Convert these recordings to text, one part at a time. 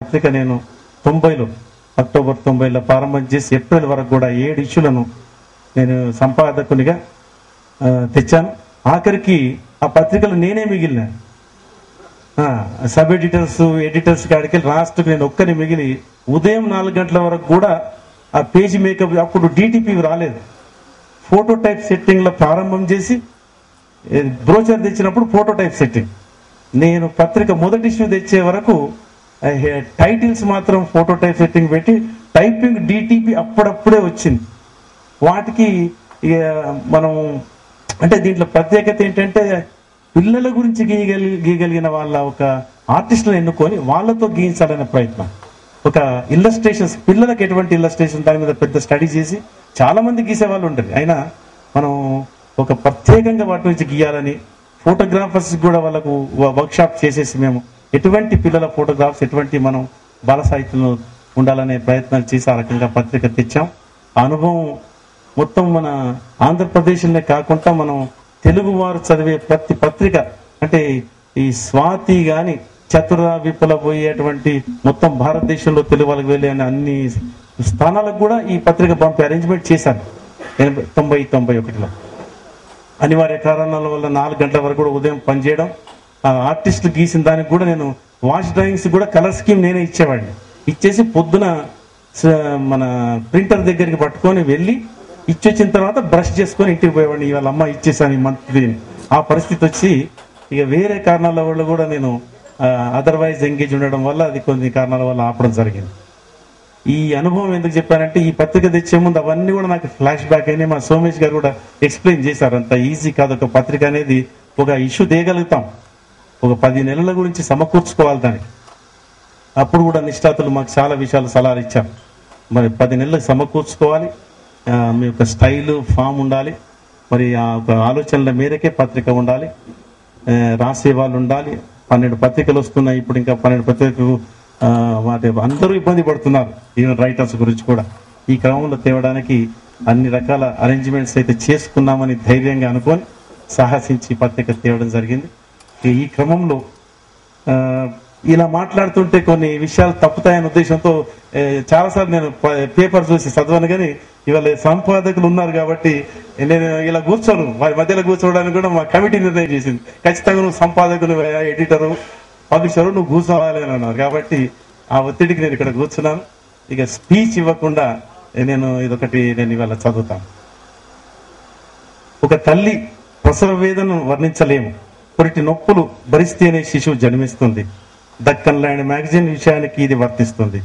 పత్రిక నేను 90లో అక్టోబర్ 90లో ప్రారంభం చేసి ఏప్రిల్ వరకు కూడా 7 ఇష్యూలను నేను సంపాదకునిగా తెచ్చాను. ఆఖరికి ఆ పత్రికలు నేనే మిగిలిన సబ్ ఎడిటర్స్ కాడికి లాస్ట్కి నేను ఒక్కని మిగిలి ఉదయం 4 గంటల వరకు కూడా ఆ పేజీ మేకప్, అప్పుడు డిటిపి రాలేదు, ఫోటో టైప్ సెట్టింగ్లో ప్రారంభం చేసి బ్రోచర్ తెచ్చినప్పుడు ఫోటో టైప్ సెట్టింగ్, నేను పత్రిక మొదటి ఇష్యూ తెచ్చే వరకు టైటిల్స్ మాత్రం ఫోటో టైప్ సెట్టింగ్ పెట్టి టైపింగ్ డిటిపి అప్పుడప్పుడే వచ్చింది. వాటికి మనం అంటే దీంట్లో ప్రత్యేకత ఏంటంటే పిల్లల గురించి గీయగలిగిన వాళ్ళ ఒక ఆర్టిస్టులను ఎన్నుకొని వాళ్ళతో గీయించాలనే ప్రయత్నం. ఒక ఇల్లస్ట్రేషన్స్, పిల్లలకు ఎటువంటి ఇల్లస్ట్రేషన్ దాని మీద పెద్ద స్టడీ చేసి చాలా మంది గీసే వాళ్ళు ఉంటుంది. అయినా మనం ఒక ప్రత్యేకంగా వాటి నుంచి గీయాలని ఫోటోగ్రాఫర్స్ కూడా వాళ్ళకు వర్క్షాప్ చేసేసి మేము ఎటువంటి పిల్లల ఫోటోగ్రాఫ్స్, ఎటువంటి మనం బాల సాహిత్యంలో ఉండాలనే ప్రయత్నాలు చేసి ఆ రకంగా పత్రిక తెచ్చాం. ఆ అనుభవం మొత్తం మన ఆంధ్రప్రదేశ్లోనే కాకుండా మనం తెలుగు వారు చదివే ప్రతి పత్రిక అంటే ఈ స్వాతి కానీ చతుర విపుల పోయేటువంటి మొత్తం భారతదేశంలో తెలుగు వాళ్ళకి వెళ్ళే అన్ని స్థానాలకు కూడా ఈ పత్రిక పంపి అరేంజ్మెంట్ చేశాను 90-91లో. అనివార్య కారణాల వల్ల 4 గంటల వరకు కూడా ఉదయం పనిచేయడం, ఆర్టిస్టులు గీసిన దానికి కూడా నేను వాష్ డ్రాయింగ్స్ కూడా కలర్ స్కీమ్ నేనే ఇచ్చేవాడిని. ఇచ్చేసి పొద్దున మన ప్రింటర్ దగ్గరికి పట్టుకొని వెళ్ళి ఇచ్చొచ్చిన తర్వాత బ్రష్ చేసుకొని ఇంటికి పోయేవాడిని. ఇవాళ అమ్మ ఇచ్చేసాను ఈ మంత్లీ. ఆ పరిస్థితి వచ్చి ఇక వేరే కారణాల వల్ల కూడా నేను అదర్వైజ్ ఎంగేజ్ ఉండడం వల్ల అది కొన్ని కారణాల వల్ల ఆపడం జరిగింది. ఈ అనుభవం ఎందుకు చెప్పానంటే ఈ పత్రిక తెచ్చే ముందు అవన్నీ కూడా నాకు ఫ్లాష్ బ్యాక్ అయినాయి. మా సోమేష్ గారు కూడా ఎక్స్ప్లెయిన్ చేశారు. అంత ఈజీ కాదు ఒక పత్రిక అనేది. ఒక ఇష్యూ తీయగలుగుతాం, ఒక 10 నెలల గురించి సమకూర్చుకోవాలి దానికి. అప్పుడు కూడా నిష్ఠాతులు మాకు చాలా విషయాలు సలహాలు ఇచ్చారు. మరి 10 నెలలకు సమకూర్చుకోవాలి, మీ యొక్క స్టైలు ఫామ్ ఉండాలి, మరి ఆ ఒక ఆలోచనల మేరకే పత్రిక ఉండాలి, రాసే వాళ్ళు ఉండాలి. 12 పత్రికలు వస్తున్నాయి ఇప్పుడు, ఇంకా 12 పత్రికలు వాటి అందరూ ఇబ్బంది పడుతున్నారు, ఈవెన్ రైటర్స్ గురించి కూడా. ఈ క్రమంలో తేవడానికి అన్ని రకాల అరేంజ్మెంట్స్ అయితే చేసుకున్నామని ధైర్యంగా అనుకొని సాహసించి పత్రిక తేవడం జరిగింది. ఈ క్రమంలో ఇలా మాట్లాడుతుంటే కొన్ని విషయాలు తప్పుతాయనే ఉద్దేశంతో చాలాసార్లు నేను పేపర్ చూసి చదవను, కానీ ఇవాళ సంపాదకులు ఉన్నారు కాబట్టి నేను ఇలా కూర్చోను. వారి మధ్యలో కూర్చోవడానికి కూడా మా కమిటీ నిర్ణయం చేసింది. ఖచ్చితంగా నువ్వు సంపాదకులు, ఎడిటరు, పబ్లిషరు నువ్వు కూర్చోవాలి అని అన్నారు. కాబట్టి ఆ ఒత్తిడికి నేను ఇక్కడ కూర్చున్నాను. ఇక స్పీచ్ ఇవ్వకుండా నేను ఇవాళ చదువుతాను. ఒక తల్లి ప్రసవ వేదనను వర్ణించలేము, పొరిటి నొప్పులు భరిస్తేనే శిశువు జన్మిస్తుంది. దక్కన్ ల్యాండ్ మ్యాగజైన్ విషయానికి ఇది వర్తిస్తుంది.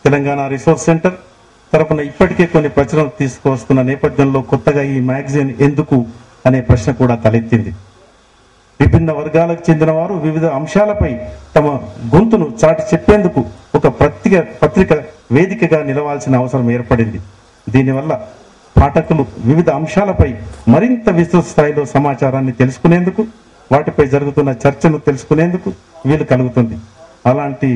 తెలంగాణ రిసోర్స్ సెంటర్ తరపున ఇప్పటికే కొన్ని ప్రచురణలు తీసుకువస్తున్న నేపథ్యంలో కొత్తగా ఈ మ్యాగజైన్ ఎందుకు అనే ప్రశ్న కూడా తలెత్తింది. విభిన్న వర్గాలకు చెందిన వారు వివిధ అంశాలపై తమ గొంతును చాటి చెప్పేందుకు ఒక పత్రిక వేదికగా నిలవాల్సిన అవసరం ఏర్పడింది. దీనివల్ల పాఠకులు వివిధ అంశాలపై మరింత విస్తృత స్థాయిలో సమాచారాన్ని తెలుసుకునేందుకు, వాటిపై జరుగుతున్న చర్చను తెలుసుకునేందుకు వీలు కలుగుతుంది. అలాంటి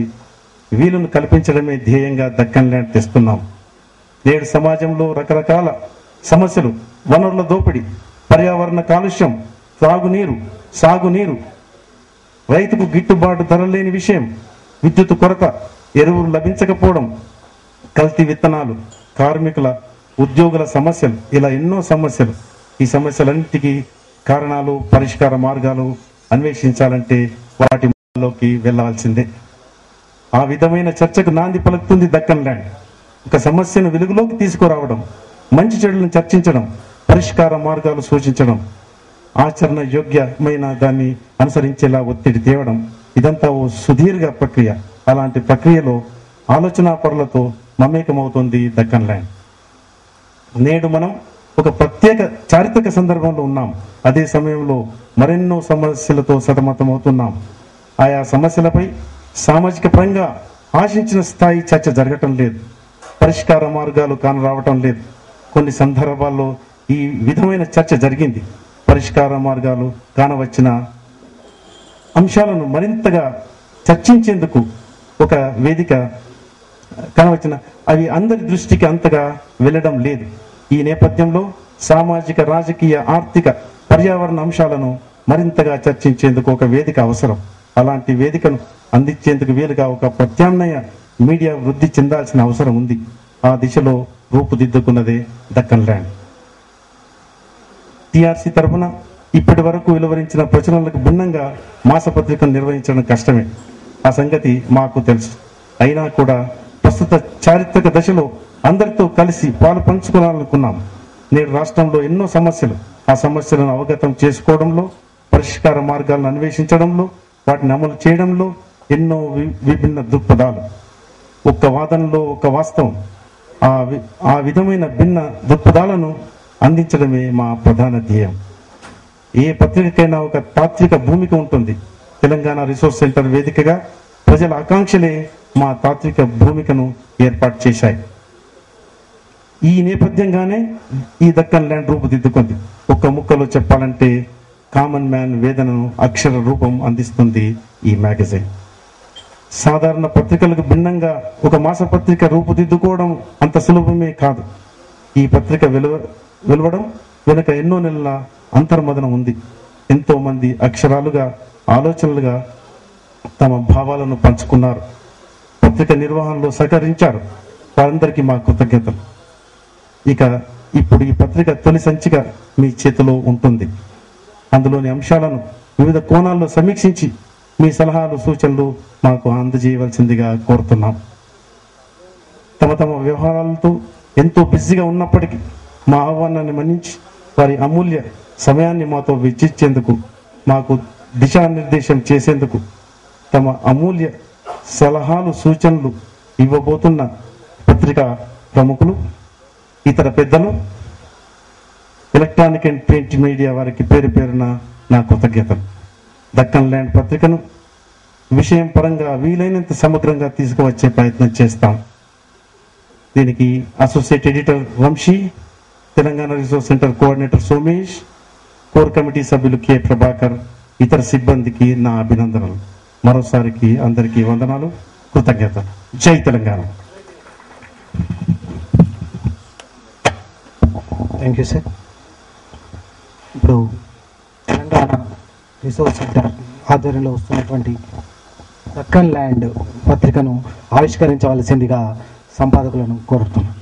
వీలును కల్పించడమే ధ్యేయంగా దక్కన్ ల్యాండ్ తెస్తున్నాం. నేడు సమాజంలో రకరకాల సమస్యలు, వనరుల దోపిడీ, పర్యావరణ కాలుష్యం, సాగునీరు, రైతుకు గిట్టుబాటు ధర లేని విషయం, విద్యుత్ కొరత, ఎరువులు లభించకపోవడం, కల్తీ విత్తనాలు, కార్మికుల ఉద్యోగుల సమస్యలు, ఇలా ఎన్నో సమస్యలు. ఈ సమస్యలన్నిటికీ కారణాలు, పరిష్కార మార్గాలు అన్వేషించాలంటే వాటిలోకి వెళ్లాల్సిందే. ఆ విధమైన చర్చకు నాంది పలుకుతుంది దక్కన్ ల్యాండ్. ఒక సమస్యను వెలుగులోకి తీసుకురావడం, మంచి చెడులను చర్చించడం, పరిష్కార మార్గాలు సూచించడం, ఆచరణ యోగ్యమైన దాన్ని అనుసరించేలా ఒత్తిడి తేవడం, ఇదంతా ఓ సుదీర్ఘ ప్రక్రియ. అలాంటి ప్రక్రియలో ఆలోచనా పరులతో మమేకమవుతుంది దక్కన్ ల్యాండ్. నేడు మనం ఒక ప్రత్యేక చారిత్రక సందర్భంలో ఉన్నాం. అదే సమయంలో మరెన్నో సమస్యలతో సతమతమవుతున్నాం. ఆయా సమస్యలపై సామాజిక పరంగా ఆశించిన స్థాయి చర్చ జరగటం లేదు, పరిష్కార మార్గాలు కానరావటం లేదు. కొన్ని సందర్భాల్లో ఈ విధమైన చర్చ జరిగింది. పరిష్కార మార్గాలు కానవచ్చిన అంశాలను మరింతగా చర్చించేందుకు ఒక వేదిక కానవచ్చిన అవి అందరి దృష్టికి అంతగా వెళ్ళడం లేదు. ఈ నేపథ్యంలో సామాజిక, రాజకీయ, ఆర్థిక, పర్యావరణ అంశాలను మరింతగా చర్చించేందుకు ఒక వేదిక అవసరం. అలాంటి వేదికను అందించేందుకు వీలుగా ఒక ప్రత్యామ్నాయ మీడియా వృద్ధి చెందాల్సిన అవసరం ఉంది. ఆ దిశలో రూపుదిద్దుకున్నదే దక్కన్ ల్యాండ్. టిఆర్సీ తరఫున ఇప్పటి వరకు వెలువరించిన ప్రచురణలకు భిన్నంగా మాసపత్రికను నిర్వహించడం కష్టమే. ఆ సంగతి మాకు తెలుసు. అయినా కూడా ప్రస్తుత చారిత్రక దశలో అందరితో కలిసి పాలు పంచుకోవాలనుకున్నాం. నేడు రాష్ట్రంలో ఎన్నో సమస్యలు, ఆ సమస్యలను అవగతం చేసుకోవడంలో, పరిష్కార మార్గాలను అన్వేషించడంలో, వాటిని అమలు చేయడంలో ఎన్నో విభిన్న దృక్పథాలు. ఒక్క వాదనలో ఒక వాస్తవం. ఆ విధమైన భిన్న దృక్పథాలను అందించడమే మా ప్రధాన ధ్యేయం. ఏ పత్రికకైనా ఒక తాత్విక భూమిక ఉంటుంది. తెలంగాణ రిసోర్స్ సెంటర్ వేదికగా ప్రజల ఆకాంక్షలే మా తాత్విక భూమికను ఏర్పాటు చేశాయి. ఈ నేపథ్యంగానే ఈ దక్కన్ ల్యాండ్ రూపుదిద్దుకుంది. ఒక్క ముక్కలో చెప్పాలంటే కామన్ మ్యాన్ వేదనను అక్షర రూపం అందిస్తుంది ఈ మ్యాగజైన్. సాధారణ పత్రికలకు భిన్నంగా ఒక మాసపత్రిక రూపుదిద్దుకోవడం అంత సులభమే కాదు. ఈ పత్రిక వెలువడం వెనుక ఎన్నో నెలల అంతర్మదనం ఉంది. ఎంతో మంది అక్షరాలుగా, ఆలోచనలుగా తమ భావాలను పంచుకున్నారు. పత్రిక నిర్వహణలో సహకరించారు. వారందరికీ మా కృతజ్ఞతలు. ఇప్పుడు ఈ పత్రిక తొలి సంచిక మీ చేతిలో ఉంటుంది. అందులోని అంశాలను వివిధ కోణాల్లో సమీక్షించి మీ సలహాలు, సూచనలు మాకు అందజేయవలసిందిగా కోరుతున్నాం. తమ తమ వ్యవహారాలతో ఎంతో బిజీగా ఉన్నప్పటికీ మా ఆహ్వానాన్ని మన్నించి వారి అమూల్య సమయాన్ని మాతో వెచ్చించేందుకు, మాకు దిశానిర్దేశం చేసేందుకు, తమ అమూల్య సలహాలు, సూచనలు ఇవ్వబోతున్న పత్రికా ప్రముఖులు, ఇతర పెద్దలు, ఎలక్ట్రానిక్ అండ్ ప్రింట్ మీడియా వారికి పేరు పేరున నా కృతజ్ఞతలు. దక్కన్ ల్యాండ్ పత్రికను విషయం పరంగా వీలైనంత సమగ్రంగా తీసుకువచ్చే ప్రయత్నం చేస్తాం. దీనికి associate editor Vamshi, Telangana resource centre coordinator Somesh, core committee సభ్యులు కె ప్రభాకర్, ఇతర సిబ్బందికి నా అభినందనలు. మరోసారికి అందరికీ వందనాలు, కృతజ్ఞతలు. జై తెలంగాణ. Thank you sir. ఇప్పుడు తెలంగాణ రిసోర్స్ సెంటర్ ఆధ్వర్యంలో వస్తున్నటువంటి దక్కన్ ల్యాండ్ పత్రికను ఆవిష్కరించవలసిందిగా సంపాదకులను కోరుతున్నాను.